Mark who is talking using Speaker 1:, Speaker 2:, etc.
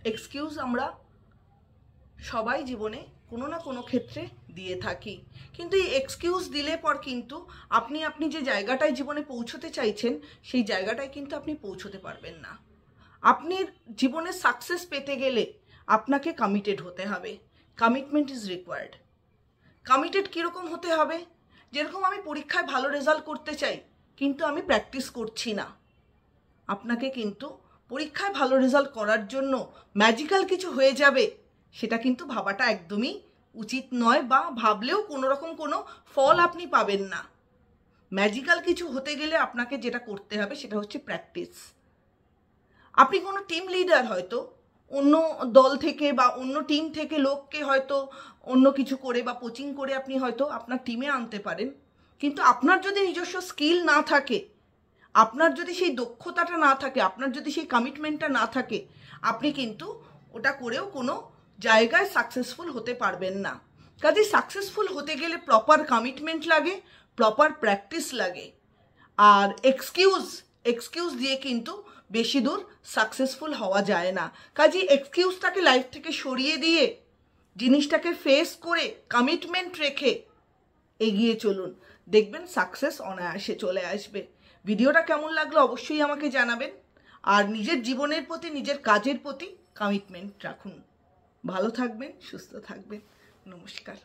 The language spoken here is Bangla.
Speaker 1: এক্সকিউজ আমরা সবাই জীবনে কোনো না কোনো ক্ষেত্রে দিয়ে থাকি, কিন্তু এই এক্সকিউজ দিলে পর কিন্তু আপনি যে জায়গাটায় জীবনে পৌঁছতে চাইছেন সেই জায়গাটায় কিন্তু আপনি পৌঁছতে পারবেন না। আপনি জীবনে সাকসেস পেতে গেলে আপনাকে কমিটেড হতে হবে। Commitment is required. কমিটেড কীরকম হতে হবে? যেরকম আমি পরীক্ষায় ভালো রেজাল্ট করতে চাই কিন্তু আমি প্র্যাকটিস করছি না, আপনাকে কিন্তু পরীক্ষায় ভালো রেজাল্ট করার জন্য ম্যাজিক্যাল কিছু হয়ে যাবে সেটা কিন্তু ভাবাটা একদমই উচিত নয়, বা ভাবলেও কোনো রকম কোনো ফল আপনি পাবেন না। ম্যাজিক্যাল কিছু হতে গেলে আপনাকে যেটা করতে হবে সেটা হচ্ছে প্র্যাকটিস। আপনি কোনো টিম লিডার, হয়তো অন্য দল থেকে বা অন্য টিম থেকে লোককে হয়তো অন্য কিছু করে বা কোচিং করে আপনি হয়তো আপনার টিমে আনতে পারেন, কিন্তু আপনার যদি নিজস্ব স্কিল না থাকে, আপনার যদি সেই দক্ষতাটা না থাকে, আপনার যদি সেই কমিটমেন্টটা না থাকে, আপনি কিন্তু ওটা করেও কোনো জায়গায় সাকসেসফুল হতে পারবেন না। কাজে সাকসেসফুল হতে গেলে প্রপার কমিটমেন্ট লাগে, প্রপার প্র্যাকটিস লাগে। আর এক্সকিউজ দিয়ে কিন্তু বেশি দূর সাকসেসফুল হওয়া যায় না। কাজে এক্সকিউজটাকে লাইফ থেকে সরিয়ে দিয়ে জিনিসটাকে ফেস করে কমিটমেন্ট রেখে এগিয়ে চলুন, দেখবেন সাকসেস অনায়াসে চলে আসবে। ভিডিওটা কেমন লাগলো অবশ্যই আমাকে জানাবেন, আর নিজের জীবনের প্রতি, নিজের কাজের প্রতি কমিটমেন্ট রাখুন। ভালো থাকবেন, সুস্থ থাকবেন। নমস্কার।